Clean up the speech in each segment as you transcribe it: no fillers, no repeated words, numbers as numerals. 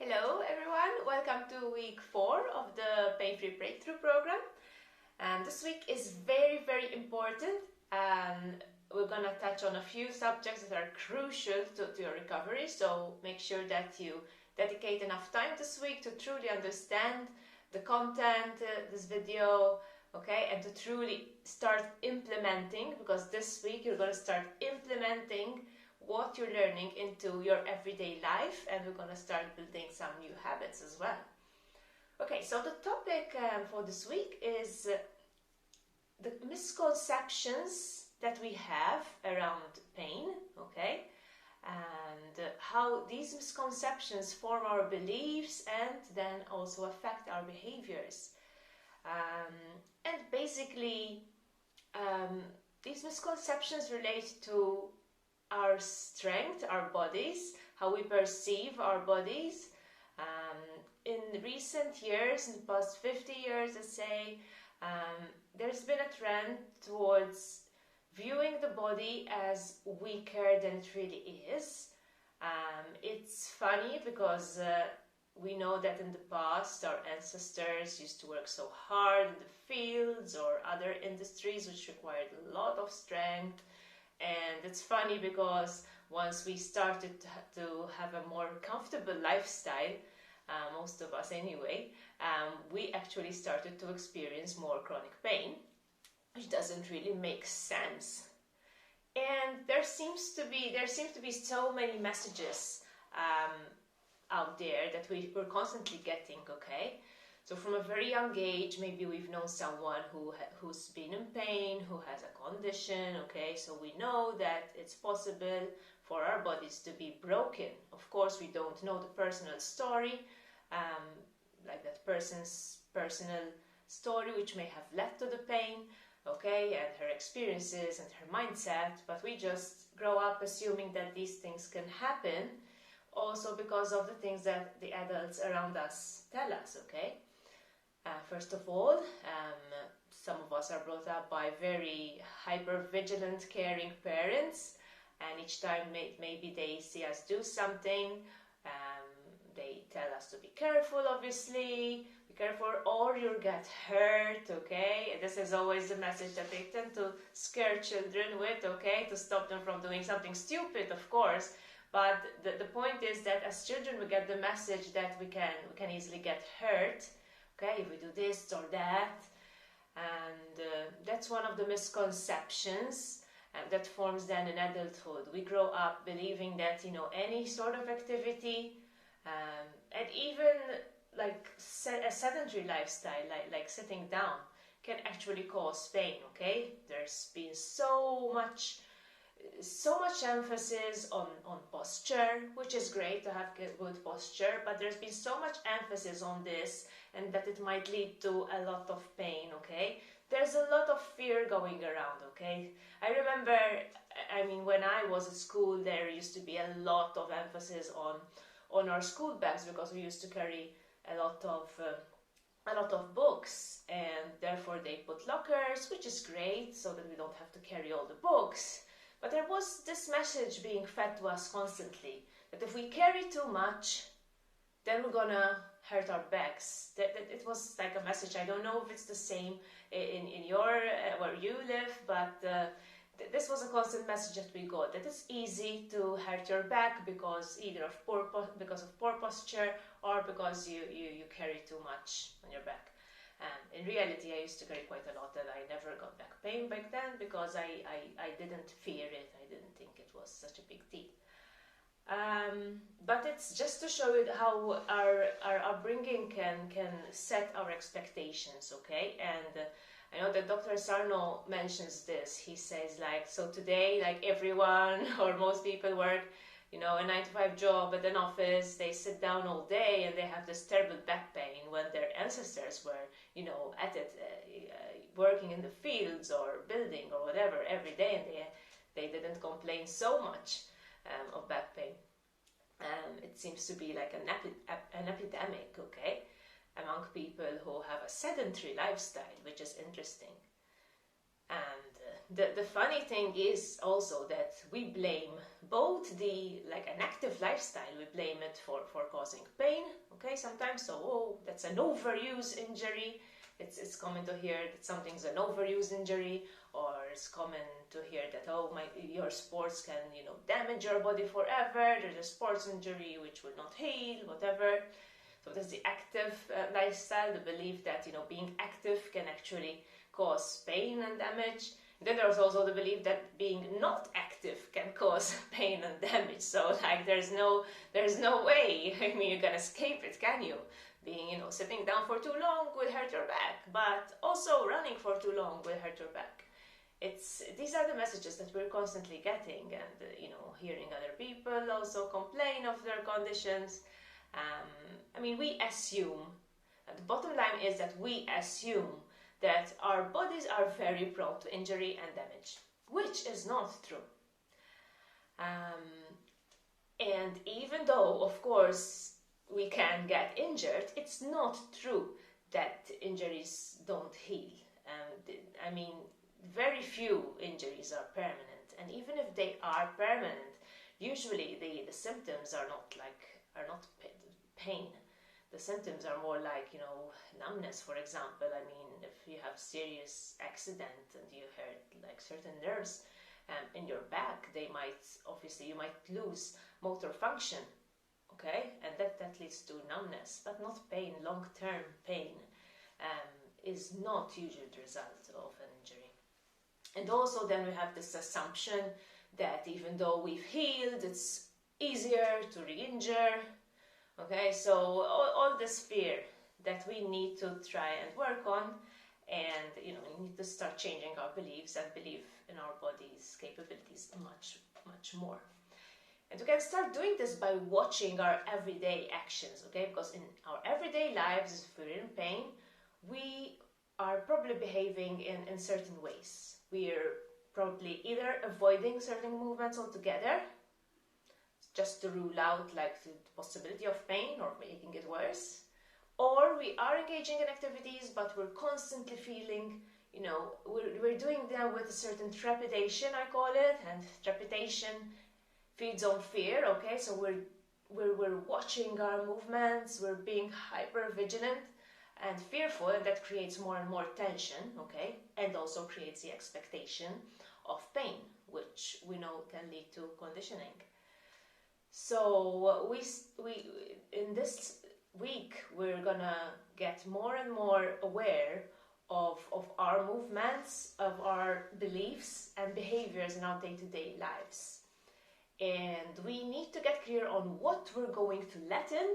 Hello everyone, welcome to week 4 of the Pain-Free Breakthrough program. This week is very important, and we're going to touch on a few subjects that are crucial to your recovery, so make sure that you dedicate enough time this week to truly understand the content, this video, okay, and to truly start implementing, because this week you're going to start implementing what you're learning into your everyday life, and we're going to start building some new habits as well. Okay, so the topic for this week is the misconceptions that we have around pain, okay, and how these misconceptions form our beliefs and then also affect our behaviors. And basically, these misconceptions relate to our strength, our bodies, how we perceive our bodies. In recent years, in the past 50 years, let's say, there's been a trend towards viewing the body as weaker than it really is. It's funny because we know that in the past our ancestors used to work so hard in the fields or other industries which required a lot of strength. And it's funny because once we started to have a more comfortable lifestyle, most of us anyway, we actually started to experience more chronic pain, which doesn't really make sense. And there seems to be so many messages out there that we're constantly getting, okay? So from a very young age, maybe we've known someone who's been in pain, who has a condition, okay? So we know that it's possible for our bodies to be broken. Of course, we don't know the personal story, like that person's personal story, which may have led to the pain, okay, and her experiences and her mindset, but we just grow up assuming that these things can happen also because of the things that the adults around us tell us, okay? First of all, some of us are brought up by very hyper-vigilant, caring parents, and each time maybe they see us do something, they tell us to be careful, obviously, be careful or you'll get hurt, okay? And this is always the message that they tend to scare children with, okay? To stop them from doing something stupid, of course. But the point is that as children we get the message that we can easily get hurt, okay, if we do this or that, and that's one of the misconceptions that forms then in adulthood. We grow up believing that, any sort of activity, and even like a sedentary lifestyle, like sitting down, can actually cause pain, okay? There's been so much emphasis on posture, which is great to have good posture, but there's been so much emphasis on this and that it might lead to a lot of pain, okay? There's a lot of fear going around, okay? I remember, when I was at school, there used to be a lot of emphasis on our school bags because we used to carry a lot of books, and therefore they put lockers, which is great, so that we don't have to carry all the books. But there was this message being fed to us constantly, that if we carry too much, then we're gonna hurt our backs. That it was like a message. I don't know if it's the same in your where you live, but this was a constant message that we got, that it's easy to hurt your back because either of poor posture or because you carry too much on your back. In reality, I used to carry quite a lot, and I never got back pain back then because I didn't fear it. I didn't think it was such a big deal. But it's just to show you how our upbringing can set our expectations, okay? And I know that Dr. Sarno mentions this. He says, so today, everyone or most people work, a 9-to-5 job at an office, they sit down all day and they have this terrible back pain when their ancestors were, at it, working in the fields or building or whatever every day, and they didn't complain so much of back pain. It seems to be like an epidemic, okay, among people who have a sedentary lifestyle, which is interesting. And the funny thing is also that we blame both an active lifestyle, we blame it for causing pain, okay, sometimes, so, oh, that's an overuse injury. It's common to hear that something's an overuse injury, or it's common to hear that, oh, your sports can, damage your body forever, there's a sports injury which will not heal, whatever. So there's the active lifestyle, the belief that, being active can actually cause pain and damage. Then there's also the belief that being not active can cause pain and damage. So there's no way, you can escape it, can you? Being, sitting down for too long will hurt your back, but also running for too long will hurt your back. These are the messages that we're constantly getting, and, hearing other people also complain of their conditions. We assume, the bottom line is that we assume that our bodies are very prone to injury and damage, which is not true. And even though, of course, we can get injured, it's not true that injuries don't heal. Very few injuries are permanent, and even if they are permanent, usually the symptoms are not pain. The symptoms are more like, numbness, for example. If you have serious accident and you hurt certain nerves in your back, you might lose motor function, okay? And that leads to numbness, but not pain. Long-term pain is not usually the result of an injury. And also then we have this assumption that even though we've healed, it's easier to re-injure. Okay, so all this fear that we need to try and work on, and we need to start changing our beliefs and believe in our body's capabilities much, much more. And we can start doing this by watching our everyday actions, okay? Because in our everyday lives, if we're in pain, we are probably behaving in certain ways. We're probably either avoiding certain movements altogether, just to rule out the possibility of pain or making it worse, or we are engaging in activities but we're constantly feeling, we're doing them with a certain trepidation, I call it, and trepidation feeds on fear, okay? So we're watching our movements, we're being hyper vigilant and fearful, and that creates more and more tension, okay? And also creates the expectation of pain, which we know can lead to conditioning. So we in this week we're gonna get more and more aware of our movements, of our beliefs and behaviors in our day-to-day lives. And we need to get clear on what we're going to let in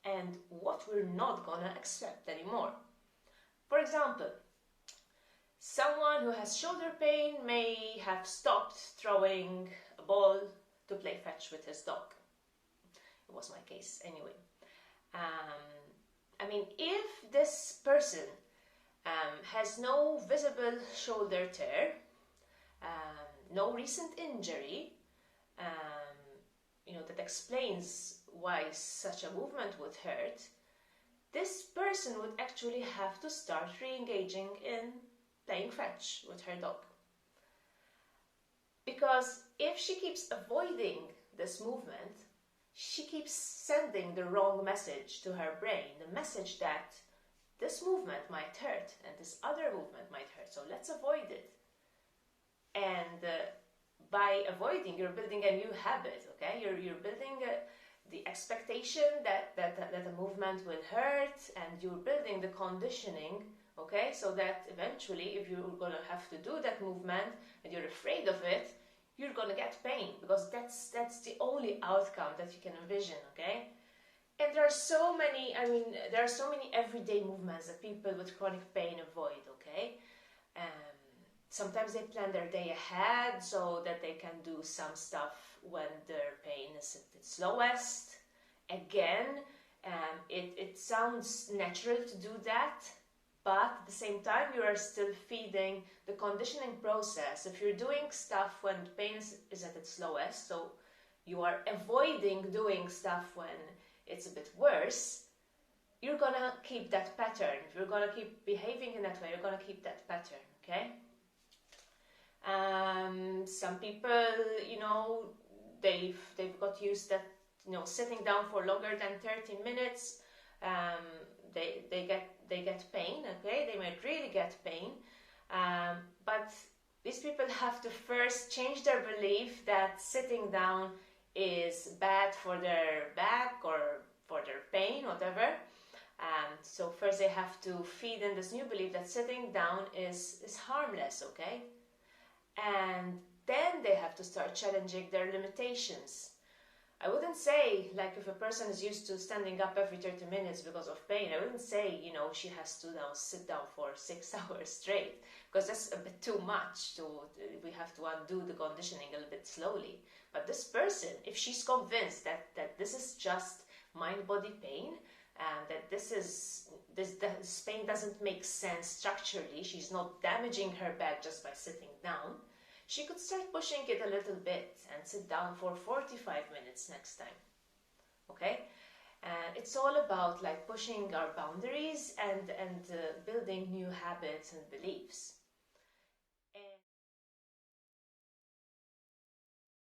and what we're not gonna accept anymore. For example, someone who has shoulder pain may have stopped throwing a ball to play fetch with his dog. It was my case anyway. If this person has no visible shoulder tear, no recent injury, that explains why such a movement would hurt, this person would actually have to start re-engaging in playing fetch with her dog. Because if she keeps avoiding this movement, she keeps sending the wrong message to her brain, the message that this movement might hurt and this other movement might hurt, so let's avoid it. And by avoiding, you're building a new habit, okay? You're building the expectation that a movement will hurt, and you're building the conditioning, okay? So that eventually, if you're gonna have to do that movement and you're afraid of it, you're gonna get pain, because that's the only outcome that you can envision, okay? And there are so many everyday movements that people with chronic pain avoid, okay? Sometimes they plan their day ahead so that they can do some stuff when their pain is at its lowest. Again, it sounds natural to do that, but at the same time you are still feeding the conditioning process. If you're doing stuff when the pain is at its lowest, so you are avoiding doing stuff when it's a bit worse, you're gonna keep that pattern. If you're gonna keep behaving in that way, you're gonna keep that pattern, okay? Some people, they've got used that, you know, sitting down for longer than 30 minutes, they get pain. Okay, they might really get pain, but these people have to first change their belief that sitting down is bad for their back or for their pain, whatever. So first they have to feed in this new belief that sitting down is harmless, okay? And then they have to start challenging their limitations. I wouldn't say, like, if a person is used to standing up every 30 minutes because of pain, I wouldn't say, you know, she has to now sit down for 6 hours straight, because that's a bit too much. We have to undo the conditioning a little bit slowly. But this person, if she's convinced that this is just mind-body pain, and that this pain doesn't make sense structurally, she's not damaging her back just by sitting down, she could start pushing it a little bit and sit down for 45 minutes next time. Okay? And it's all about like pushing our boundaries and building new habits and beliefs.